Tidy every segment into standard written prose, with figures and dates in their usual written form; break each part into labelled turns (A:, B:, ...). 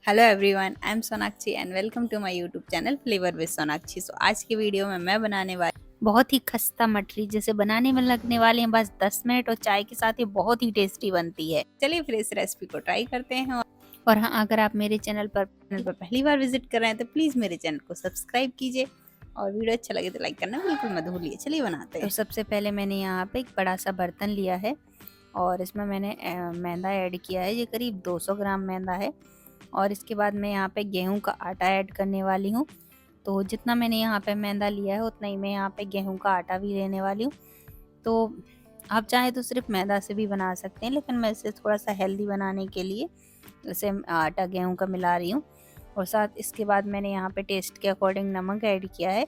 A: Hello everyone, I am Sonakshi and welcome to my YouTube channel flavour with Sonakshi. So आज की video में मैं बनाने वाली बहुत ही खस्ता मठरी, जिसे बनाने में लगने वाले हैं बस 10 मिनट और चाय के साथ ये बहुत ही टेस्टी बनती है। चलिए फिर इस रेसिपी को ट्राई करते हैं। और हाँ, अगर आप मेरे चैनल पर पहली बार विजिट कर रहे हैं तो प्लीज़ मेरे चैनल को सब्सक्राइब कीजिए और वीडियो अच्छा लगे तो लाइक करना बिल्कुल मत भूलिए। चलिए बनाते हैं। तो सबसे पहले मैंने यहाँ पे एक बड़ा सा बर्तन लिया है और इसमें मैंने मैदा ऐड किया है। ये करीब 200 ग्राम मैदा है। और इसके बाद मैं यहाँ पे गेहूं का आटा ऐड करने वाली हूँ। तो जितना मैंने यहाँ पे मैदा लिया है उतना ही मैं यहाँ पे गेहूं का आटा भी लेने वाली हूँ। तो आप चाहे तो सिर्फ मैदा से भी बना सकते हैं, लेकिन मैं इसे थोड़ा सा हेल्दी बनाने के लिए इसे आटा गेहूं का मिला रही हूँ। और साथ इसके बाद मैंने यहाँ पे टेस्ट के अकॉर्डिंग नमक ऐड किया है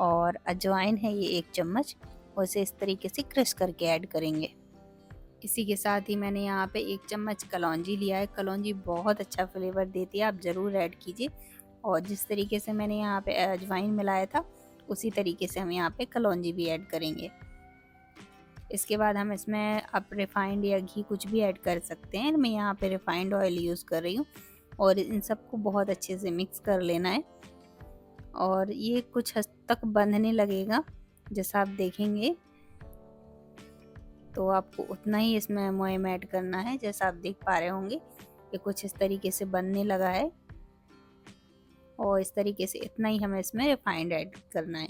A: और अजवाइन है ये 1 चम्मच, और इसे इस तरीके से क्रश करके ऐड करेंगे। इसी के साथ ही मैंने यहाँ पे 1 चम्मच कलौंजी लिया है। कलौंजी बहुत अच्छा फ्लेवर देती है, आप ज़रूर ऐड कीजिए। और जिस तरीके से मैंने यहाँ पे अजवाइन मिलाया था उसी तरीके से हम यहाँ पे कलौंजी भी ऐड करेंगे। इसके बाद हम इसमें आप रिफाइंड या घी कुछ भी ऐड कर सकते हैं। मैं यहाँ पे रिफाइंड ऑयल यूज़ कर रही हूँ और इन सबको बहुत अच्छे से मिक्स कर लेना है। और ये कुछ हद तक बंधने लगेगा, जैसा आप देखेंगे तो आपको उतना ही इसमें मोयम ऐड करना है। जैसा आप देख पा रहे होंगे ये कुछ इस तरीके से बनने लगा है और इस तरीके से इतना ही हमें इसमें रिफाइंड ऐड करना है।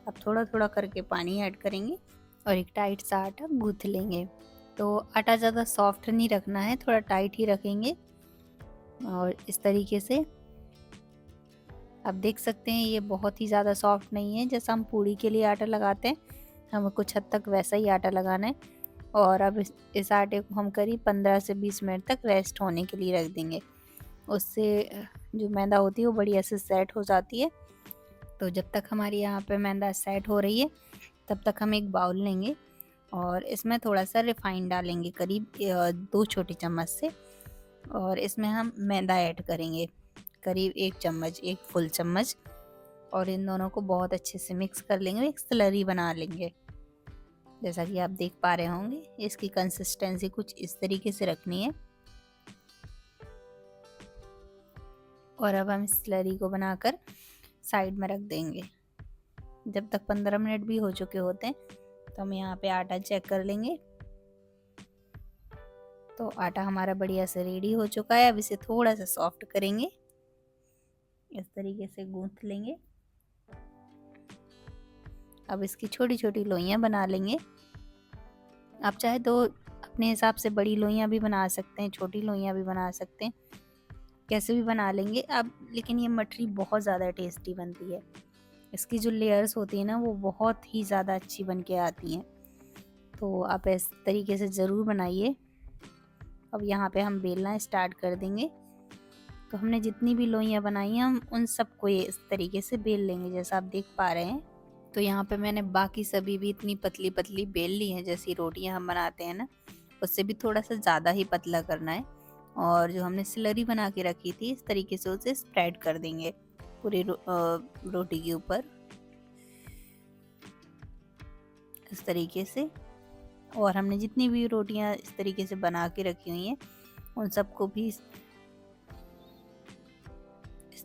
A: अब थोड़ा थोड़ा करके पानी ऐड करेंगे और एक टाइट सा आटा गूँथ लेंगे। तो आटा ज़्यादा सॉफ्ट नहीं रखना है, थोड़ा टाइट ही रखेंगे। और इस तरीके से आप देख सकते हैं ये बहुत ही ज़्यादा सॉफ्ट नहीं है, जैसा हम पूड़ी के लिए आटा लगाते हैं हमें कुछ हद तक वैसा ही आटा लगाना है। और अब इस आटे को हम करीब 15 से 20 मिनट तक रेस्ट होने के लिए रख देंगे। उससे जो मैदा होती है वो बढ़िया से सेट हो जाती है। तो जब तक हमारी यहाँ पे मैदा सेट हो रही है तब तक हम एक बाउल लेंगे और इसमें थोड़ा सा रिफाइंड डालेंगे, करीब 2 छोटी चम्मच से। और इसमें हम मैदा ऐड करेंगे करीब 1 चम्मच, 1 फुल चम्मच। और इन दोनों को बहुत अच्छे से मिक्स कर लेंगे, एक स्लरी बना लेंगे। जैसा कि आप देख पा रहे होंगे इसकी कंसिस्टेंसी कुछ इस तरीके से रखनी है। और अब हम स्लरी को बनाकर साइड में रख देंगे। जब तक 15 मिनट भी हो चुके होते हैं तो हम यहाँ पे आटा चेक कर लेंगे। तो आटा हमारा बढ़िया से रेडी हो चुका है। अब इसे थोड़ा सा सॉफ्ट करेंगे, इस तरीके से गूंथ लेंगे। अब इसकी छोटी छोटी लोइयां बना लेंगे। आप चाहे तो अपने हिसाब से बड़ी लोइयां भी बना सकते हैं, छोटी लोइयां भी बना सकते हैं, कैसे भी बना लेंगे अब। लेकिन ये मठरी बहुत ज़्यादा टेस्टी बनती है। इसकी जो लेयर्स होती है ना वो बहुत ही ज़्यादा अच्छी बन के आती हैं। तो आप इस तरीके से ज़रूर बनाइए। अब यहाँ पे हम बेलना स्टार्ट कर देंगे। तो हमने जितनी भी लोइयां बनाई हैं हम उन सबको ये इस तरीके से बेल लेंगे, जैसा आप देख पा रहे हैं। तो यहाँ पे मैंने बाकी सभी भी इतनी पतली पतली बेल ली हैं, जैसी रोटियां हम बनाते हैं ना उससे भी थोड़ा सा ज़्यादा ही पतला करना है। और जो हमने स्लरी बना के रखी थी इस तरीके से उसे स्प्रेड कर देंगे पूरी रोटी के ऊपर, इस तरीके से। और हमने जितनी भी रोटियां इस तरीके से बना के रखी हुई हैं उन सबको भी इस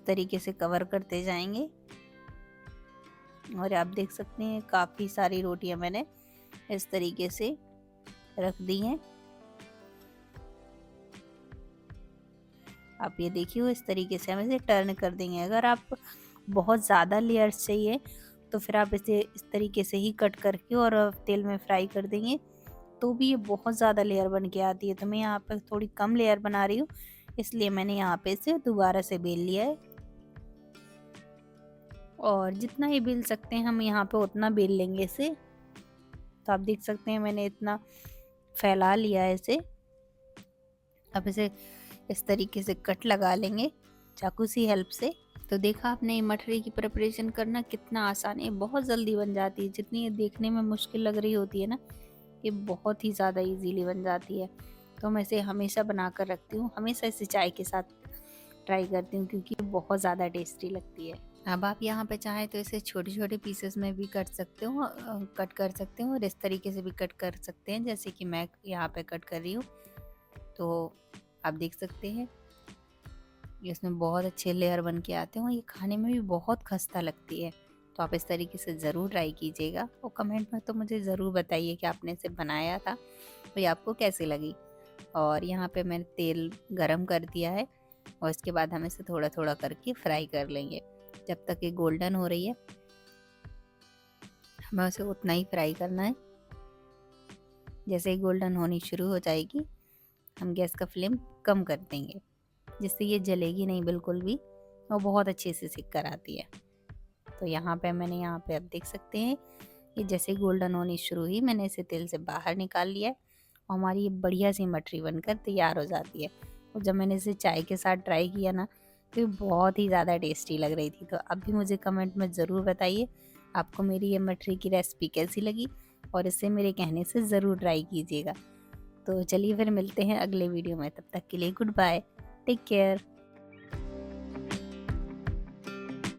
A: तरीके से कवर करते जाएंगे। और आप देख सकते हैं काफ़ी सारी रोटियां मैंने इस तरीके से रख दी हैं। आप ये देखिए इस तरीके से हम इसे टर्न कर देंगे। अगर आप बहुत ज़्यादा लेयर्स चाहिए तो फिर आप इसे इस तरीके से ही कट करके और तेल में फ्राई कर देंगे तो भी ये बहुत ज़्यादा लेयर बन के आती है। तो मैं यहाँ पर थोड़ी कम लेयर बना रही हूँ, इसलिए मैंने यहाँ पे इसे दोबारा से बेल लिया है। और जितना ही बेल सकते हैं हम यहाँ पे उतना बेल लेंगे इसे। तो आप देख सकते हैं मैंने इतना फैला लिया है इसे। अब इसे इस तरीके से कट लगा लेंगे चाकू सी हेल्प से। तो देखा आपने मठरी की प्रिपरेशन करना कितना आसान है, बहुत जल्दी बन जाती है। जितनी ये देखने में मुश्किल लग रही होती है ना ये बहुत ही ज़्यादा इजीली बन जाती है। तो मैं इसे हमेशा बना कर रखती हूँ, हमेशा इसे चाय के साथ ट्राई करती हूँ क्योंकि बहुत ज़्यादा टेस्टी लगती है। अब आप यहाँ पे चाहें तो इसे छोटे छोटे पीसेस में भी कट कर सकते हो और इस तरीके से भी कट कर सकते हैं, जैसे कि मैं यहाँ पे कट कर रही हूँ। तो आप देख सकते हैं। आप देख सकते हैं इसमें बहुत अच्छे लेयर बन के आते हैं और ये खाने में भी बहुत खस्ता लगती है। तो आप इस तरीके से ज़रूर ट्राई कीजिएगा और कमेंट में तो मुझे ज़रूर बताइए कि आपने इसे बनाया था तो ये आपको कैसी लगी। और यहाँ पे मैंने तेल गरम कर दिया है और इसके बाद हम इसे थोड़ा थोड़ा करके फ्राई कर लेंगे। जब तक ये गोल्डन हो रही है हमें उसे उतना ही फ्राई करना है। जैसे ही गोल्डन होनी शुरू हो जाएगी हम गैस का फ्लेम कम कर देंगे, जिससे ये जलेगी नहीं बिल्कुल भी और बहुत अच्छे से सिक कर आती है। तो यहाँ पे आप देख सकते हैं कि जैसे गोल्डन होनी शुरू हुई मैंने इसे तेल से बाहर निकाल लिया है और हमारी ये बढ़िया सी मटरी बनकर तैयार हो जाती है। और जब मैंने इसे चाय के साथ ट्राई किया ना तो ये बहुत ही ज़्यादा टेस्टी लग रही थी। तो अब भी मुझे कमेंट में ज़रूर बताइए आपको मेरी ये मटरी की रेसिपी कैसी लगी और इसे मेरे कहने से ज़रूर ट्राई कीजिएगा। तो चलिए फिर मिलते हैं अगले वीडियो में, तब तक के लिए गुड बाय, टेक केयर।